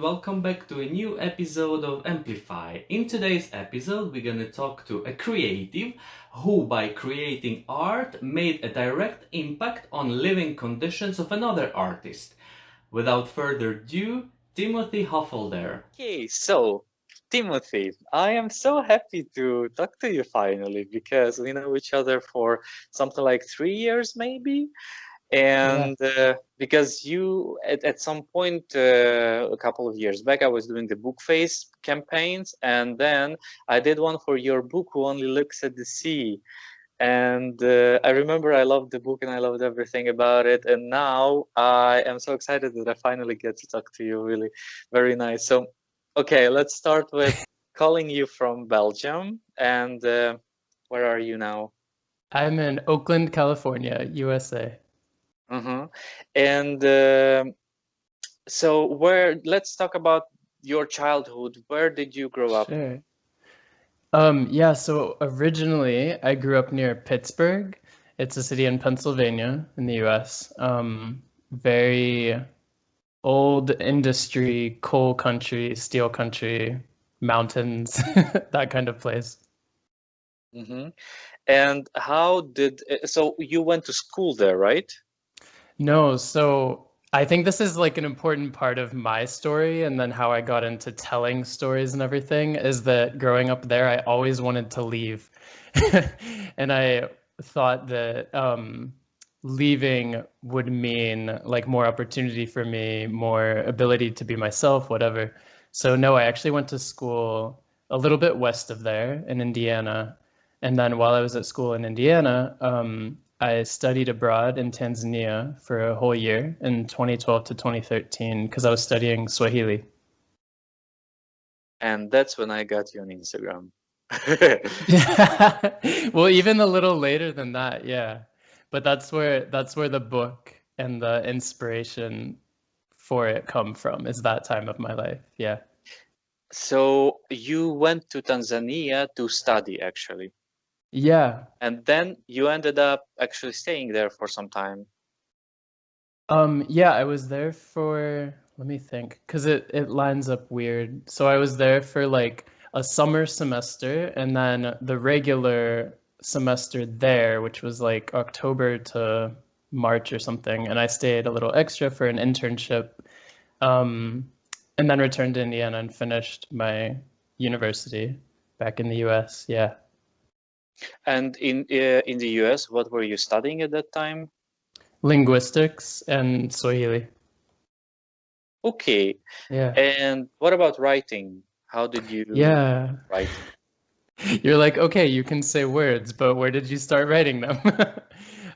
welcome back to a new episode of Amplify. In today's episode, we're gonna talk to a creative who, by creating art, made a direct impact on living conditions of another artist. Without further ado, Timothy Hoffelder. Okay, so Timothy, I am so happy to talk to you finally because we know each other for something like 3 years, maybe. Yeah. And because you, at some point, a couple of years back, I was doing the book face campaigns, and then I did one for your book, Who Only Looks at the Sea. And I remember I loved the book and I loved everything about it. And now I am so excited that I finally get to talk to you. Really, very nice. So, okay, let's start with calling you from Belgium. And where are you now? I'm in Oakland, California, USA. Mm-hmm. And so, let's talk about your childhood. Where did you grow up? Sure. Yeah, so originally I grew up near Pittsburgh. It's a city in Pennsylvania in the US. Very old industry, coal country, steel country, mountains, that kind of place. Mm-hmm. And so you went to school there, right? No, so I think this is like an important part of my story and then how I got into telling stories and everything is that growing up there, I always wanted to leave. And I thought that leaving would mean like more opportunity for me, more ability to be myself, whatever. So no, I actually went to school a little bit west of there in Indiana. And then while I was at school in Indiana, I studied abroad in Tanzania for a whole year in 2012 to 2013 because I was studying Swahili. And that's when I got you on Instagram. Yeah. Well, even a little later than that, yeah. But that's where the book and the inspiration for it come from, is that time of my life. Yeah. So you went to Tanzania to study, actually, Yeah. and then you ended up actually staying there for some time. Yeah, I was there for, let me think, because it lines up weird. So I was there for like a summer semester and then the regular semester there, which was like October to March or something. And I stayed a little extra for an internship, um, and then returned to Indiana and finished my university back in the US. Yeah. And in the US, what were you studying at that time? Linguistics and Swahili. Okay. Yeah. And what about writing? How did you Yeah. write? You're like, okay, you can say words, but where did you start writing them?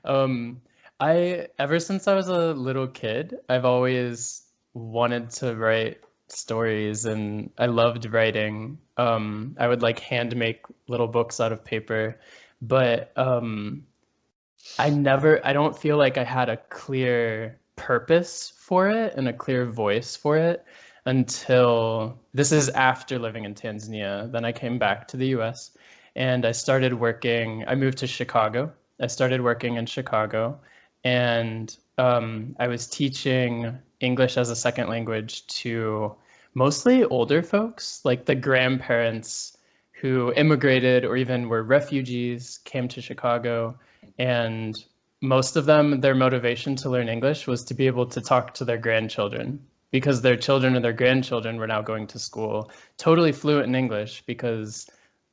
Um, ever since I was a little kid, I've always wanted to write stories and I loved writing. I would like hand make little books out of paper, but I don't feel like I had a clear purpose for it and a clear voice for it until this is after living in Tanzania. Then I came back to the US and I started working. I moved to Chicago. I started working in Chicago and I was teaching English as a second language to mostly older folks, like the grandparents who immigrated or even were refugees, came to Chicago, and most of them, their motivation to learn English was to be able to talk to their grandchildren because their children and their grandchildren were now going to school totally fluent in English because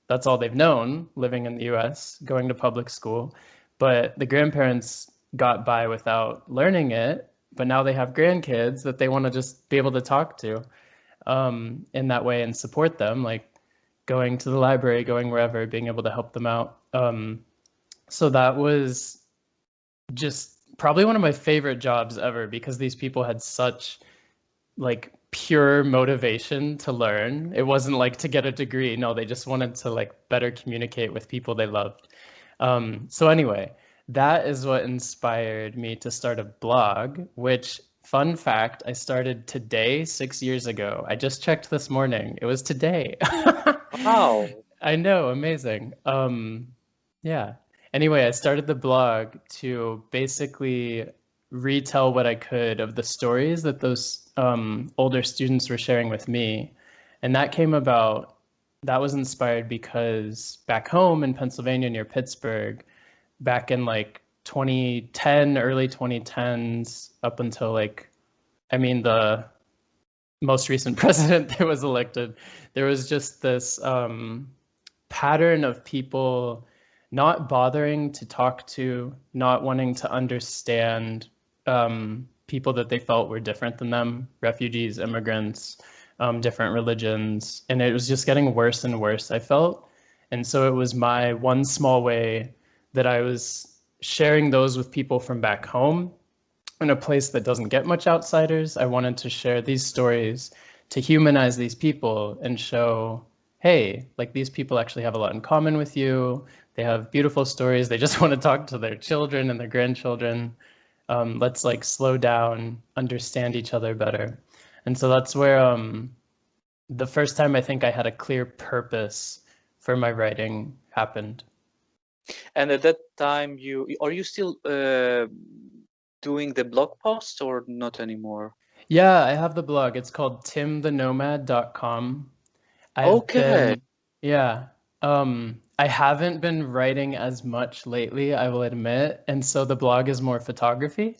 that's all they've known living in the US, going to public school. But the grandparents got by without learning it, but now they have grandkids that they want to just be able to talk to in that way and support them, like going to the library, going wherever, being able to help them out. So that was just probably one of my favorite jobs ever because these people had such like pure motivation to learn. It wasn't like to get a degree. No, they just wanted to like better communicate with people they loved. So anyway, that is what inspired me to start a blog, which, fun fact, I started today, 6 years ago. I just checked this morning. It was today. Wow. I know, amazing. Yeah. Anyway, I started the blog to basically retell what I could of the stories that those older students were sharing with me. And that was inspired because back home in Pennsylvania near Pittsburgh, back in like 2010, early 2010s, up until the most recent president that was elected, there was just this pattern of people not bothering to talk to, not wanting to understand people that they felt were different than them, refugees, immigrants, different religions. And it was just getting worse and worse, I felt. And so it was my one small way that I was sharing those with people from back home in a place that doesn't get much outsiders. I wanted to share these stories to humanize these people and show, hey, like these people actually have a lot in common with you. They have beautiful stories. They just want to talk to their children and their grandchildren. Let's like slow down, understand each other better. And so that's where the first time I think I had a clear purpose for my writing happened. And at that time, are you still doing the blog posts or not anymore? Yeah, I have the blog. It's called timthenomad.com. Okay. I haven't been writing as much lately, I will admit, and so the blog is more photography.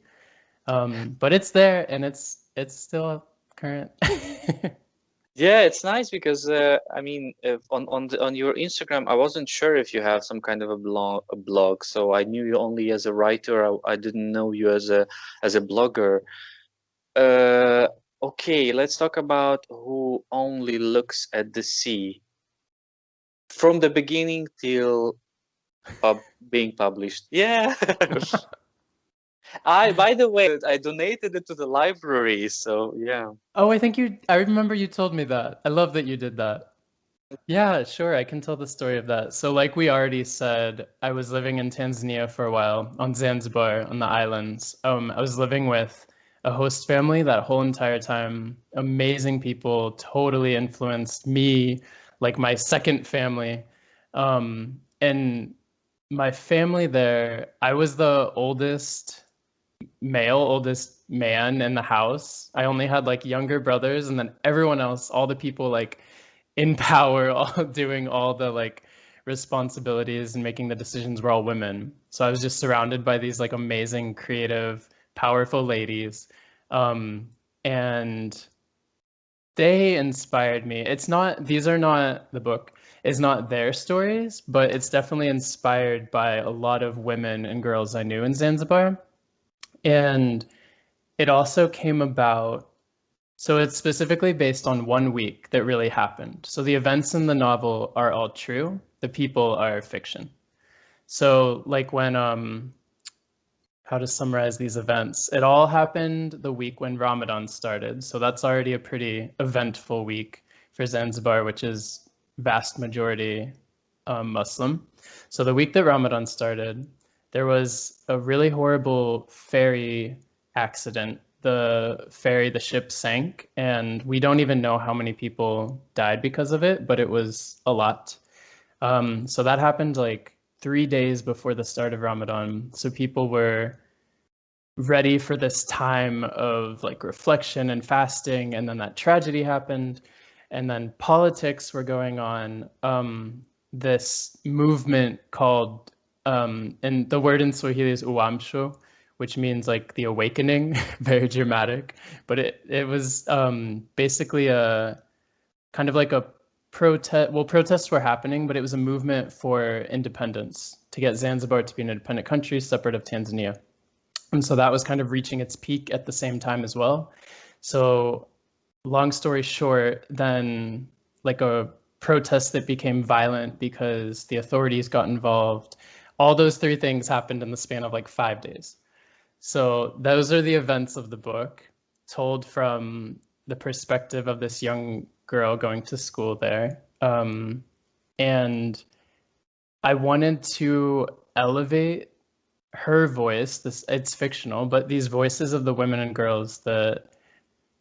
But it's there and it's still current. Yeah, it's nice because I mean, on your Instagram, I wasn't sure if you have some kind of a blog. So I knew you only as a writer. I didn't know you as a blogger. Okay, let's talk about Who Only Looks at the Sea from the beginning till being published. Yeah. By the way, I donated it to the library, so yeah. Oh, I remember you told me that. I love that you did that. Yeah, sure, I can tell the story of that. So like we already said, I was living in Tanzania for a while on Zanzibar on the islands. I was living with a host family that whole entire time. Amazing people, totally influenced me, like my second family. And my family there, I was the oldest man in the house. I only had like younger brothers, and then everyone else, all the people like in power, all doing all the like responsibilities and making the decisions were all women. So I was just surrounded by these like amazing, creative, powerful ladies. And they inspired me. The book is not their stories, but it's definitely inspired by a lot of women and girls I knew in Zanzibar. And it also came about, so it's specifically based on 1 week that really happened. So the events in the novel are all true. The people are fiction. So like when, how to summarize these events? It all happened the week when Ramadan started. So that's already a pretty eventful week for Zanzibar, which is vast majority Muslim. So the week that Ramadan started, there was a really horrible ferry accident. The ship sank, and we don't even know how many people died because of it, but it was a lot. So that happened like 3 days before the start of Ramadan. So people were ready for this time of like reflection and fasting, and then that tragedy happened, and then politics were going on. This movement called, and the word in Swahili is uamsho, which means like the awakening, very dramatic. But it was basically a kind of like a protest. Well, protests were happening, but it was a movement for independence to get Zanzibar to be an independent country separate of Tanzania. And so that was kind of reaching its peak at the same time as well. So long story short, then like a protest that became violent because the authorities got involved. All those three things happened in the span of like 5 days. So those are the events of the book, told from the perspective of this young girl going to school there. And I wanted to elevate her voice. It's fictional, but these voices of the women and girls that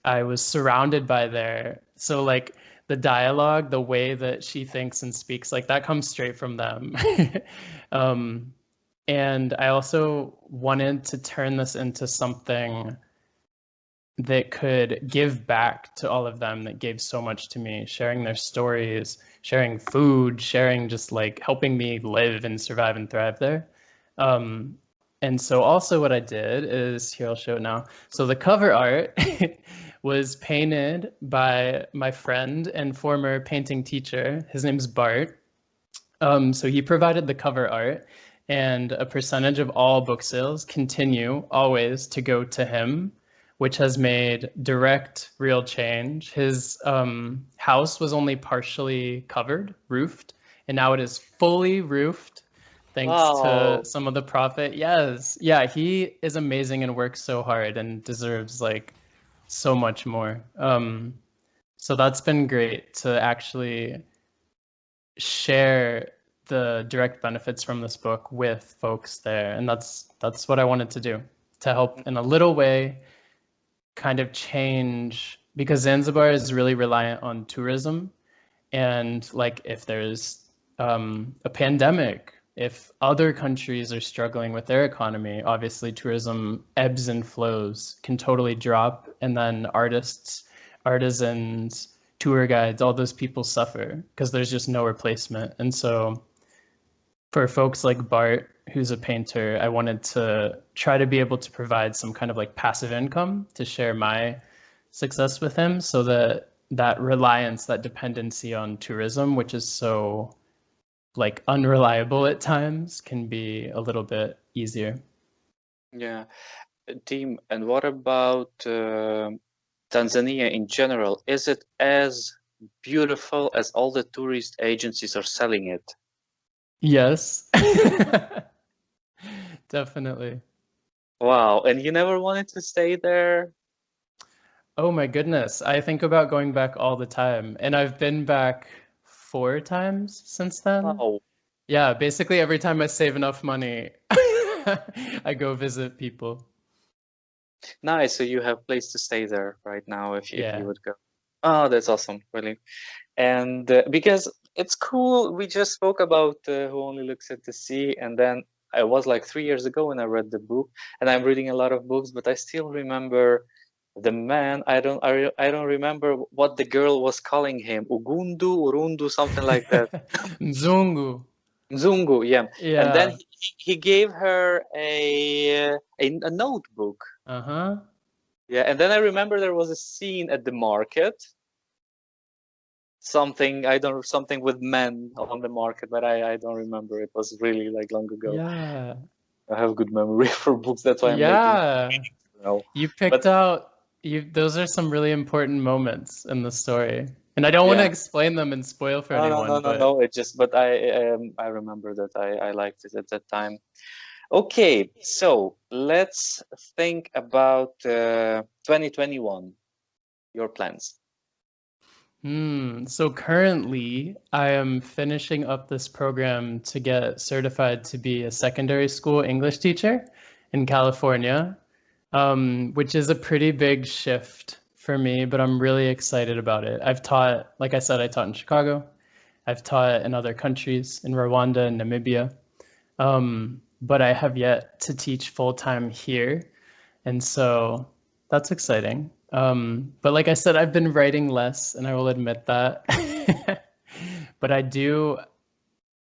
I was surrounded by there. So like the dialogue, the way that she thinks and speaks, like that comes straight from them. And I also wanted to turn this into something that could give back to all of them that gave so much to me, sharing their stories, sharing food, sharing just like helping me live and survive and thrive there. And so also what I did is, here, I'll show it now. So the cover art was painted by my friend and former painting teacher. His name's Bart. So he provided the cover art, and a percentage of all book sales continue always to go to him, which has made direct, real change. His house was only partially covered, roofed, and now it is fully roofed thanks to Wow. some of the profit. Yes. Yeah, he is amazing and works so hard and deserves like so much more. So that's been great to actually share the direct benefits from this book with folks there, and that's what I wanted to do, to help in a little way kind of change, because Zanzibar is really reliant on tourism, and like if there's a pandemic, if other countries are struggling with their economy, obviously tourism ebbs and flows, can totally drop, and then artists, artisans, tour guides, all those people suffer because there's just no replacement. And so for folks like Bart, who's a painter, I wanted to try to be able to provide some kind of like passive income to share my success with him, so that that reliance, that dependency on tourism, which is so like unreliable at times, can be a little bit easier. Yeah. Team, and what about Tanzania in general? Is it as beautiful as all the tourist agencies are selling it? Yes. Definitely. Wow. And you never wanted to stay there? Oh my goodness. I think about going back all the time. And I've been back 4 times since then. Wow. Yeah, basically every time I save enough money, I go visit people. Nice. So you have place to stay there right now if you Yeah. would go. Oh, that's awesome. Really. And because it's cool, we just spoke about Who Only Looks at the Sea, and then I was like 3 years ago when I read the book, and I'm reading a lot of books, but I still remember the man. I don't remember what the girl was calling him. Ugundu, Urundu, something like that. Mzungu. Zungu, yeah. And then Yeah. he gave her a notebook. Uh-huh. Yeah, and then I remember there was a scene at the market, something with men on the market, but I don't remember. It was really like long ago. Yeah. I have good memory for books, that's why I'm making Yeah. you know. You But picked out those are some really important moments in the story. And I don't want to yeah, explain them and spoil for no, no, anyone, no, no, but no. It just, but I remember that I liked it at that time. Okay, so let's think about 2021. Your plans. So currently I am finishing up this program to get certified to be a secondary school English teacher in California, which is a pretty big shift for me, but I'm really excited about it. I've taught, like I said, I taught in Chicago. I've taught in other countries, in Rwanda and Namibia. But I have yet to teach full time here. And so that's exciting. But like I said, I've been writing less, and I will admit that. But I do.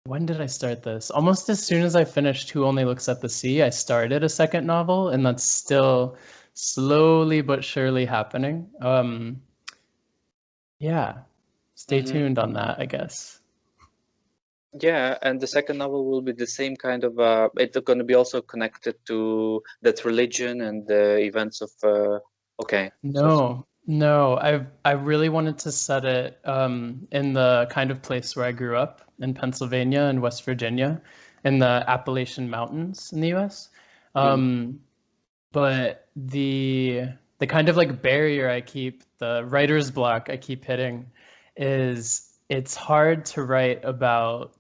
When did I start this? Almost as soon as I finished Who Only Looks at the Sea, I started a second novel, and that's still slowly but surely happening. Yeah, stay Mm-hmm. tuned on that, I guess. Yeah, and the second novel will be the same kind of it's going to be also connected to that religion and the events of okay. No, I really wanted to set it in the kind of place where I grew up in Pennsylvania and West Virginia, in the Appalachian Mountains in the U.S. Mm. But the kind of like barrier I keep, the writer's block I keep hitting, is it's hard to write about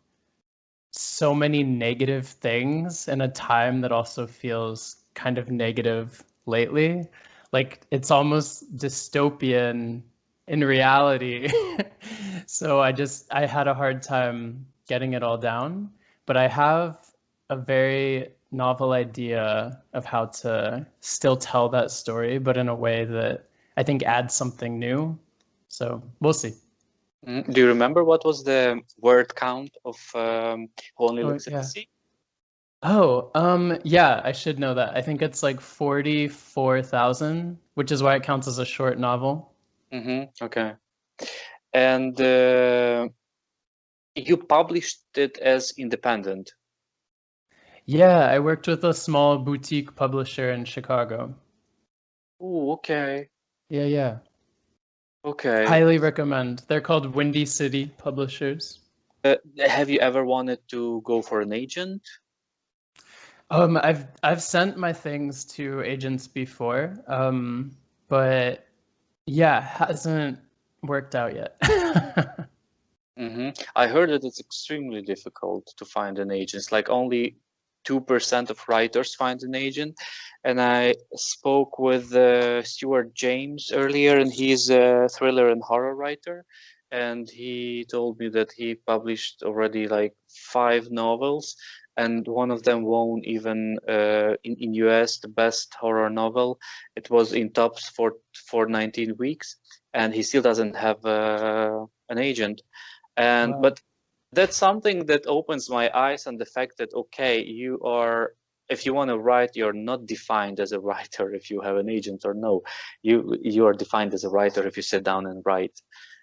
so many negative things in a time that also feels kind of negative lately. Like it's almost dystopian in reality. So I had a hard time getting it all down, but I have a very novel idea of how to still tell that story, but in a way that I think adds something new. So we'll see. Do you remember what was the word count of Who Only Oh, Looks at the yeah. Sea? Oh, yeah, I should know that. I think it's like 44,000, which is why it counts as a short novel. Okay. And you published it as independent. Yeah, I worked with a small boutique publisher in Chicago. Oh, okay. Yeah. Okay. Highly recommend. They're called Windy City Publishers. Have you ever wanted to go for an agent? I've sent my things to agents before, but yeah, hasn't worked out yet. I heard that it's extremely difficult to find an agent. It's like only 2% of writers find an agent. And I spoke with Stuart James earlier, and he's a thriller and horror writer. And he told me that he published already like 5 novels, and one of them won even in US the best horror novel. It was in tops for 19 weeks, and he still doesn't have an agent. And Wow. but that's something that opens my eyes on the fact that okay, you are, if you want to write, you're not defined as a writer if you have an agent or no. You are defined as a writer if you sit down and write,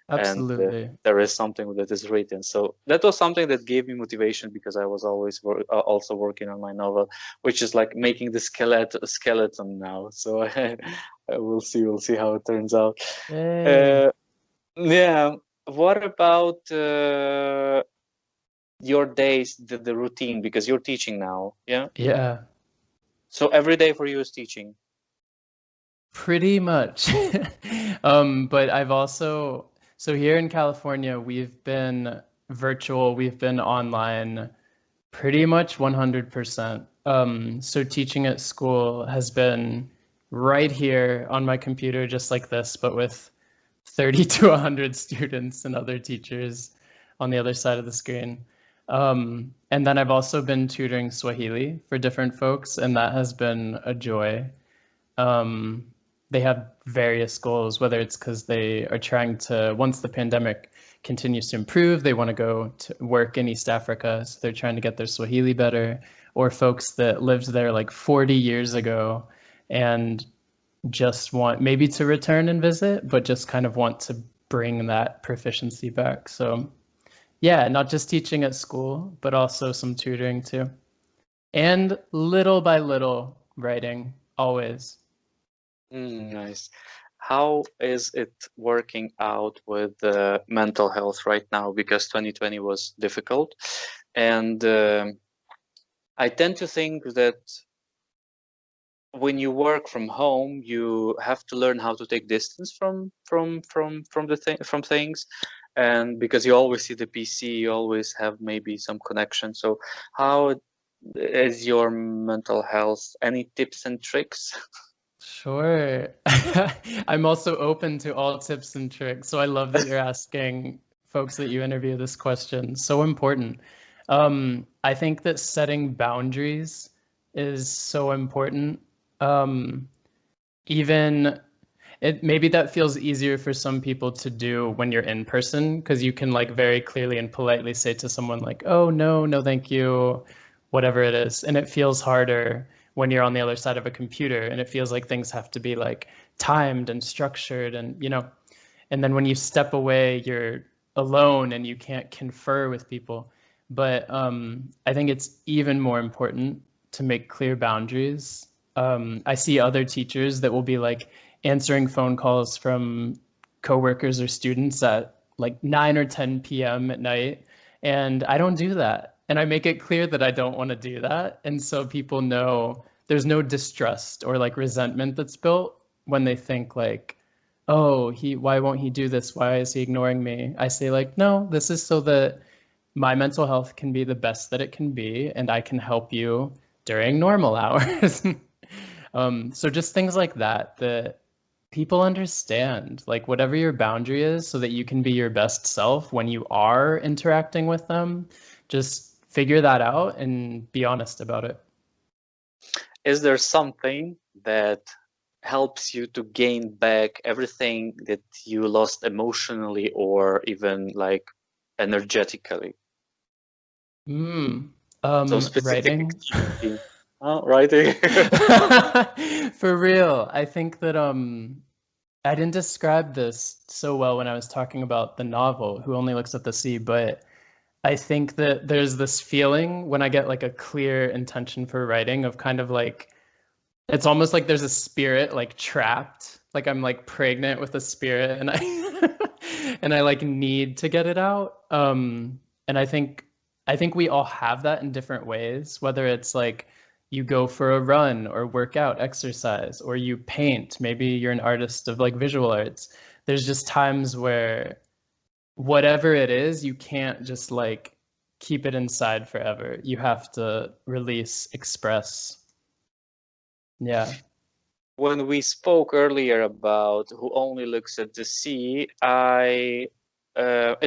and Absolutely. there is something that is written. So that was something that gave me motivation, because I was always also working on my novel, which is like making the skeleton now. So we'll see how it turns out. Yay. uh, yeah. What about your days, the routine? Because you're teaching now, yeah? Yeah, So every day for you is teaching. pretty much. But I've also, so here in California, we've been virtual, we've been online pretty much 100%. So teaching at school has been right here on my computer, just like this, but with 30 to 100 students and other teachers on the other side of the screen. And then I've also been tutoring Swahili for different folks, and that has been a joy. Um, they have various goals, whether it's because they are trying to, once the pandemic continues to improve, they want to go to work in East Africa, so they're trying to get their Swahili better, or folks that lived there like 40 years ago and just want maybe to return and visit, but just kind of want to bring that proficiency back. So yeah, not just teaching at school, but also some tutoring too. And little by little writing, always. Nice. How is it working out with mental health right now? Because 2020 was difficult, and I tend to think that when you work from home, you have to learn how to take distance from things, and because you always see the PC, you always have maybe some connection. So how is your mental health? Any tips and tricks? Sure. I'm also open to all tips and tricks. So I love that you're asking folks that you interview this question. So important. I think that setting boundaries is so important. Um, even it maybe that feels easier for some people to do when you're in person, because you can like very clearly and politely say to someone like, "Oh, no, thank you," whatever it is. And it feels harder when you're on the other side of a computer, and it feels like things have to be like timed and structured, and and then when you step away, you're alone and you can't confer with people. But I think it's even more important to make clear boundaries. I see other teachers that will be like answering phone calls from coworkers or students at like 9 or 10 p.m. at night, and I don't do that. And I make it clear that I don't want to do that. And so people know there's no distrust or like resentment that's built when they think like, oh, why won't he do this? Why is he ignoring me? I say like, no, this is so that my mental health can be the best that it can be, and I can help you during normal hours. So just things like that, that people understand, like whatever your boundary is, so that you can be your best self when you are interacting with them. Just figure that out and be honest about it. Is there something that helps you to gain back everything that you lost emotionally or even like energetically? So specific Writing. activity. Oh, writing. For real. I think that I didn't describe this so well when I was talking about the novel, Who Only Looks at the Sea, but I think that there's this feeling when I get like a clear intention for writing of kind of like it's almost like there's a spirit like trapped, like I'm like pregnant with a spirit and I and I like need to get it out. And I think we all have that in different ways, whether it's like you go for a run or work out, exercise, or you paint. Maybe you're an artist of like visual arts. There's just times where whatever it is, you can't just like keep it inside forever. You have to release, express. Yeah. When we spoke earlier about Who Only Looks at the Sea, it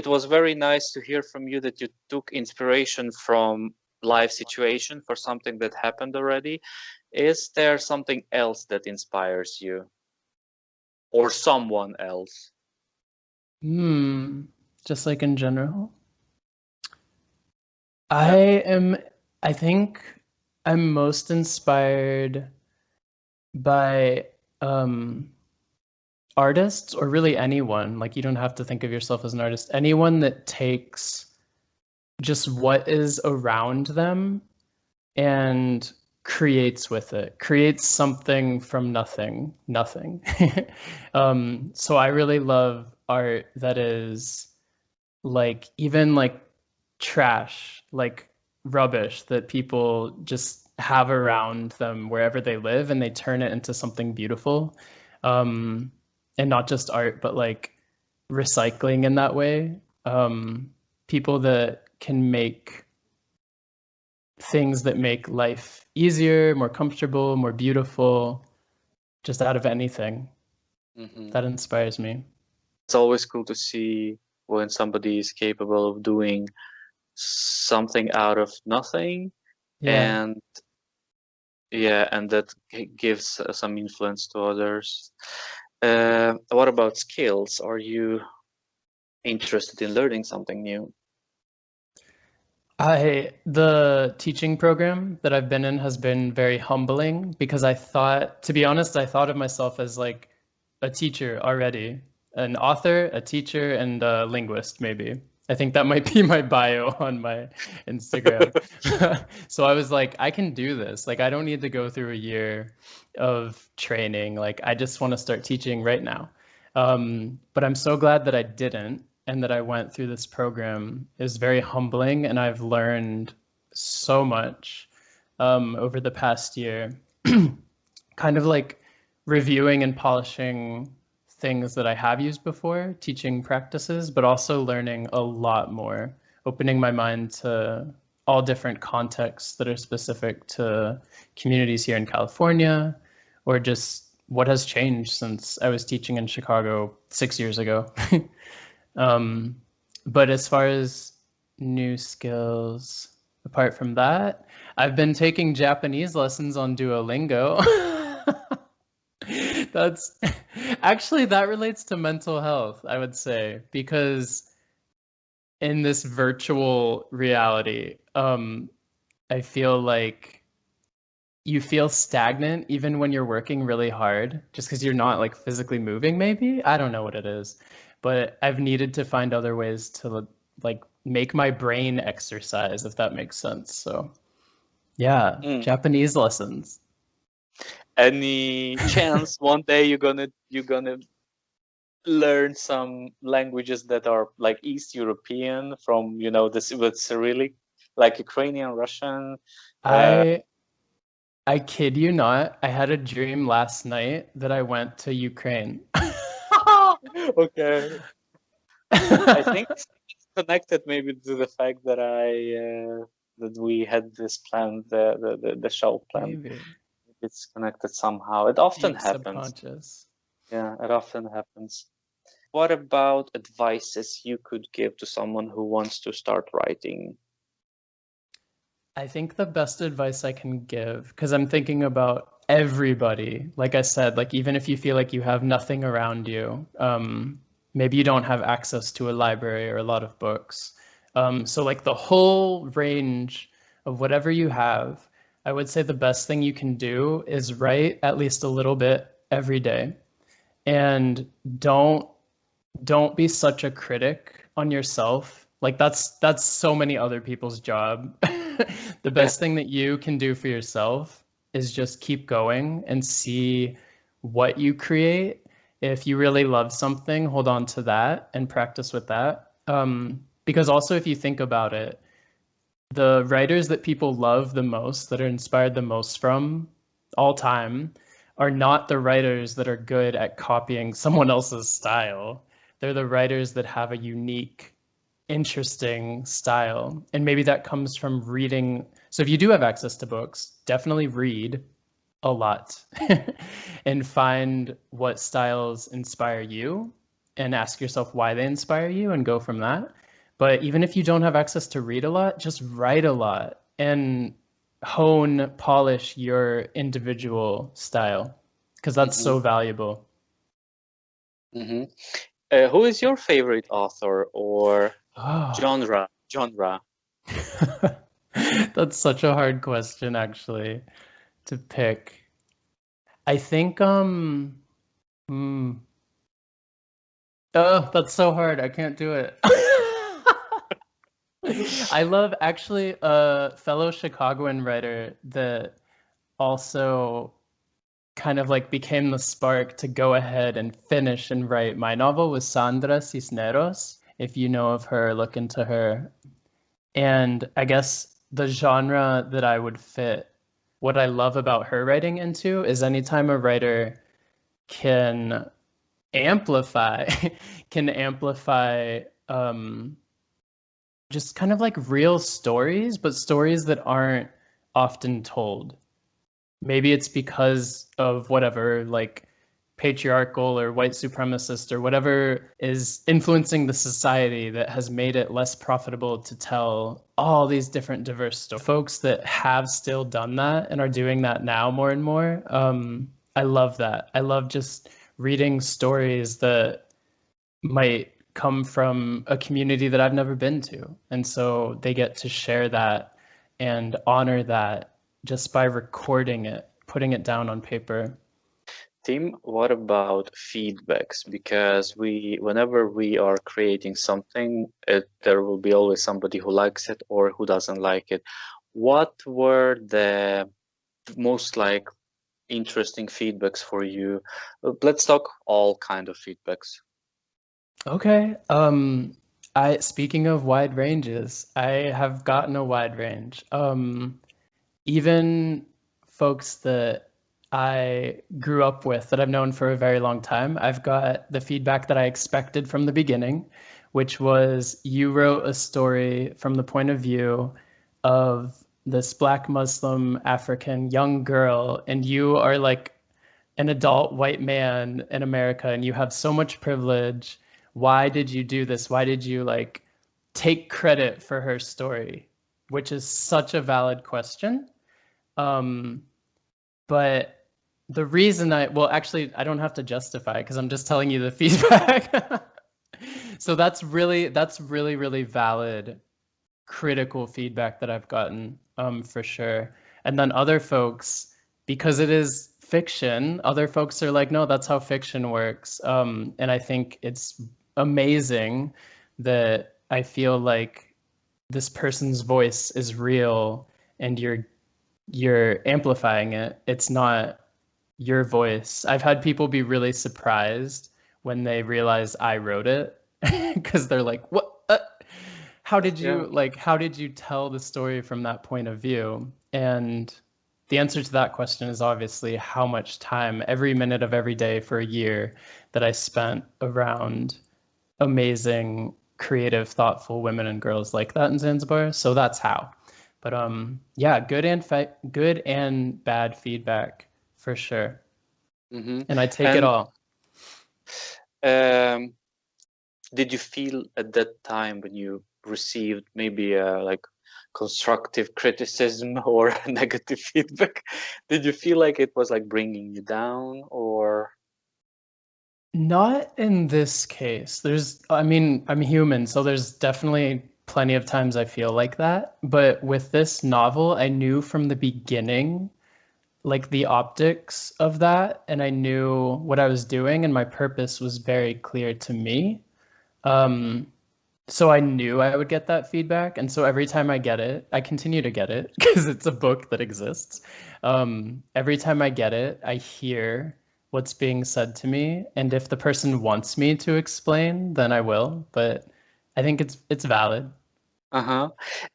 was very nice to hear from you that you took inspiration from life situation for something that happened already. Is there something else that inspires you or someone else? Just like in general. Yeah. I think I'm most inspired by artists or really anyone. Like you don't have to think of yourself as an artist. Anyone that takes just what is around them and creates with it, creates something from nothing. So I really love art that is like even like trash, like rubbish that people just have around them wherever they live and they turn it into something beautiful. Um, and not just art, but like recycling in that way. People that can make things that make life easier, more comfortable, more beautiful, just out of anything. Mhm. That inspires me. It's always cool to see when somebody is capable of doing something out of nothing, Yeah. and yeah, and that gives some influence to others. What about skills? Are you interested in learning something new? The teaching program that I've been in has been very humbling because to be honest, I thought of myself as like a teacher already, an author, a teacher, and a linguist, maybe. I think that might be my bio on my Instagram. So I was like, I can do this. Like, I don't need to go through a year of training. Like, I just want to start teaching right now. But I'm so glad that I didn't and that I went through this program. Is very humbling, and I've learned so much over the past year. Kind of like reviewing and polishing things that I have used before, teaching practices, but also learning a lot more, opening my mind to all different contexts that are specific to communities here in California, or just what has changed since I was teaching in Chicago 6 years ago. um, but as far as new skills, apart from that, I've been taking Japanese lessons on Duolingo. That's actually that relates to mental health, I would say, because in this virtual reality, I feel like you feel stagnant even when you're working really hard, just because you're not like physically moving, maybe. I don't know what it is, but I've needed to find other ways to like make my brain exercise, if that makes sense. So yeah, Mm. Japanese lessons. Any chance one day you're gonna learn some languages that are like East European from this with Cyrillic, like Ukrainian, Russian? Uh, I I kid you not, I had a dream last night that I went to Ukraine. okay. I think it's connected maybe to the fact that that we had this plan, the show plan. Maybe It's connected somehow. It often deep happens. subconscious. Yeah, it often happens. What about advices you could give to someone who wants to start writing? I think the best advice I can give, because I'm thinking about everybody, like I said, like even if you feel like you have nothing around you, maybe you don't have access to a library or a lot of books. So like the whole range of whatever you have, I would say the best thing you can do is write at least a little bit every day. And don't don't be such a critic on yourself. Like that's so many other people's job. The best thing that you can do for yourself is just keep going and see what you create. If you really love something, hold on to that and practice with that. Because also, if you think about it, the writers that people love the most, that are inspired the most from all time, are not the writers that are good at copying someone else's style. They're the writers that have a unique, interesting style. And maybe that comes from reading. So if you do have access to books, definitely read a lot and find what styles inspire you and ask yourself why they inspire you and go from that. But even if you don't have access to read a lot, just write a lot and polish your individual style because that's Mm-hmm. so valuable. Mm-hmm. Who is your favorite author or Oh, genre? that's such a hard question actually to pick. I think hmm. Oh, that's so hard. I can't do it. I love actually a fellow Chicagoan writer that also kind of like became the spark to go ahead and finish and write my novel was Sandra Cisneros. If you know of her, look into her. And I guess the genre that I would fit what I love about her writing into is anytime a writer can amplify can amplify just kind of like real stories, but stories that aren't often told. Maybe it's because of whatever, like patriarchal or white supremacist or whatever is influencing the society that has made it less profitable to tell all these different diverse stories. Folks that have still done that and are doing that now more and more. I love that. I love just reading stories that might come from a community that I've never been to. And so they get to share that and honor that just by recording it, putting it down on paper. Tim, what about feedbacks? Because whenever we are creating something, there will be always somebody who likes it or who doesn't like it. What were the most like interesting feedbacks for you? Let's talk all kind of feedbacks. Okay. I speaking of wide ranges, I have gotten a wide range. Even folks that I grew up with that I've known for a very long time, I've got the feedback that I expected from the beginning, which was you wrote a story from the point of view of this Black Muslim African young girl, and you are like an adult white man in America and you have so much privilege. Why did you do this? Why did you like take credit for her story? Which is such a valid question. Um, but the reason well, actually, I don't have to justify because I'm just telling you the feedback. So that's really, really valid, critical feedback that I've gotten, for sure. And then other folks, because it is fiction, other folks are like, no, that's how fiction works. And I think it's amazing that I feel like this person's voice is real and you're amplifying it. It's not your voice. I've had people be really surprised when they realize I wrote it because they're like, "What? Yeah. How did you tell the story from that point of view?" And the answer to that question is obviously how much time, every minute of every day for a year that I spent around amazing, creative, thoughtful women and girls like that in Zanzibar. So that's how. But yeah, good and bad feedback for sure, Mm-hmm. and I take it And all. did you feel at that time when you received maybe like constructive criticism or negative feedback? Did you feel like it was like bringing you down, or? Not in this case. I mean, I'm human, so there's definitely plenty of times I feel like that. But with this novel, I knew from the beginning, like the optics of that, and I knew what I was doing, and my purpose was very clear to me. Um, so I knew I would get that feedback, and so every time I get it, I continue to get it because it's a book that exists. Every time I get it, I hear what's being said to me, and if the person wants me to explain, then I will. But I think it's valid. Uh-huh.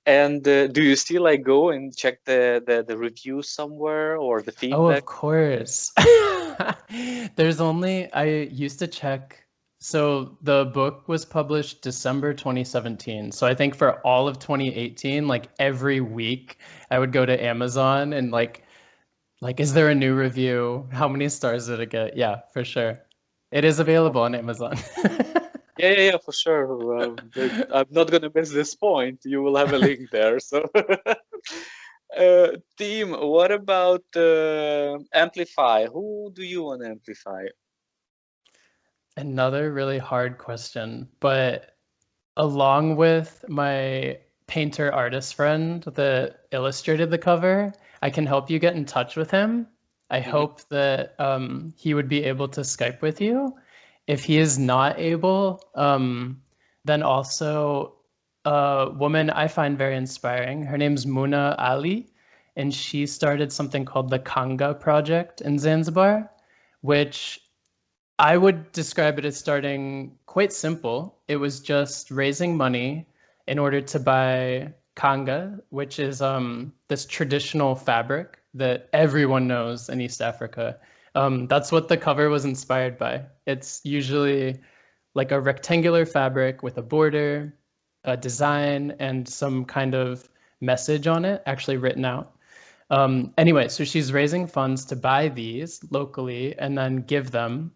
And do you still like go and check the review somewhere or the Oh, feedback? of course. I used to check. So the book was published December 2017. So I think for all of 2018, like every week, I would go to Amazon and like, is there a new review? How many stars did it get? Yeah, for sure. It is available on Amazon. Yeah, yeah, yeah, for sure. I'm not gonna miss this point. You will have a link there. So, team, what about Amplify? Who do you want to amplify? Another really hard question, but along with my painter artist friend that illustrated the cover, I can help you get in touch with him. I Mhm. hope that he would be able to Skype with you. If he is not able, then also a woman I find very inspiring. Her name's Muna Ali, and she started something called the Kanga Project in Zanzibar, which I would describe it as starting quite simple. It was just raising money in order to buy kanga, which is this traditional fabric that everyone knows in East Africa. That's what the cover was inspired by. It's usually like a rectangular fabric with a border, a design, and some kind of message on it, actually written out. Anyway, so she's raising funds to buy these locally and then give them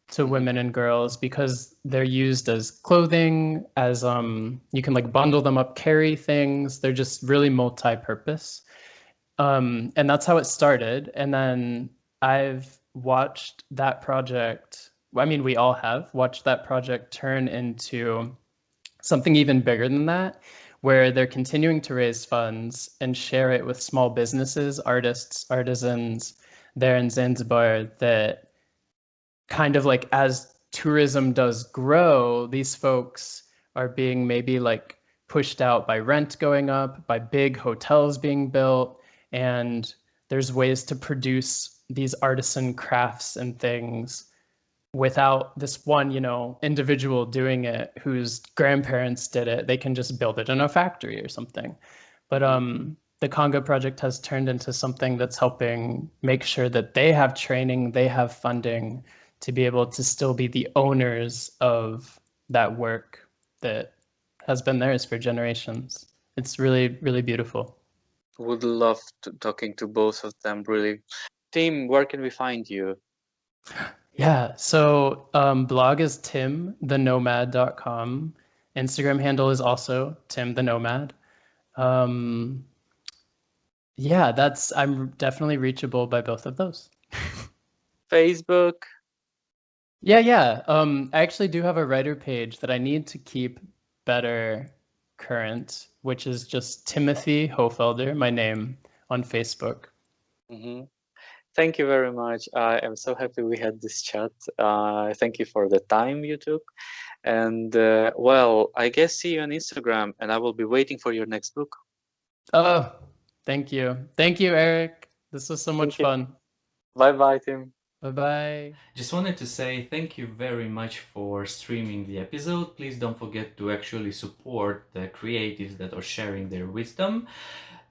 to Mhm. women and girls because they're used as clothing, as you can like bundle them up, carry things. They're just really multi-purpose. And that's how it started. And then I've watched that project. I mean, we all have watched that project turn into something even bigger than that, where they're continuing to raise funds and share it with small businesses, artists, artisans there in Zanzibar that kind of like as tourism does grow, these folks are being maybe like pushed out by rent going up, by big hotels being built, and there's ways to produce these artisan crafts and things without this one, individual doing it whose grandparents did it. They can just build it in a factory or something. But Mhm. the Congo project has turned into something that's helping make sure that they have training, they have funding to be able to still be the owners of that work that has been theirs for generations. It's really, really beautiful. Would love to talking to both of them, really. Team, where can we find you? Yeah. So blog is timthenomad.com. Instagram handle is also Tim the Nomad. Um, yeah, I'm definitely reachable by both of those. Facebook? Yeah, yeah. I actually do have a writer page that I need to keep better current, which is just Timothy Hoffelder, my name on Facebook. Mhm. Thank you very much. I am so happy we had this chat. Thank you for the time you took. And well, I guess see you on Instagram, and I will be waiting for your next book. Oh, thank you. Thank you, Eric. This was so Thank much you. fun. Bye bye, Tim. Bye bye. Just wanted to say thank you very much for streaming the episode. Please don't forget to actually support the creatives that are sharing their wisdom.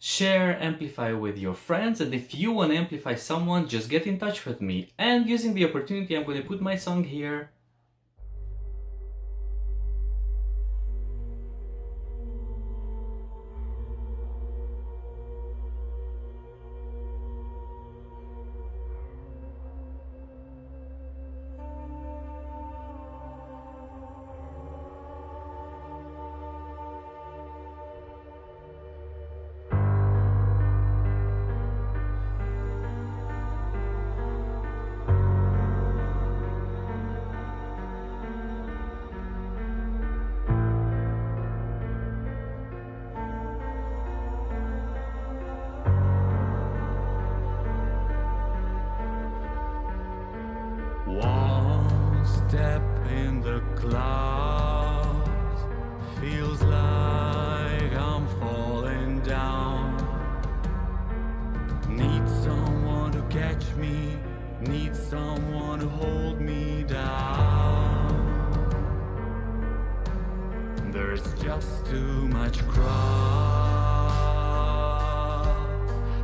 Share Amplify with your friends, and if you want to amplify someone, just get in touch with me. And using the opportunity, I'm going to put my song here. clouds. Feels like I'm falling down. Need someone to catch me, need someone to hold me down. There's just too much crowd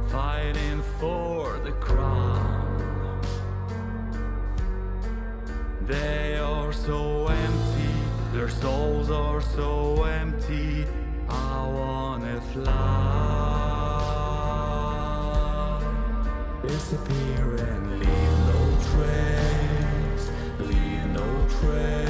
fighting for the crown. They are so empty, their souls are so empty. I wanna fly, disappear and leave no trace, leave no trace.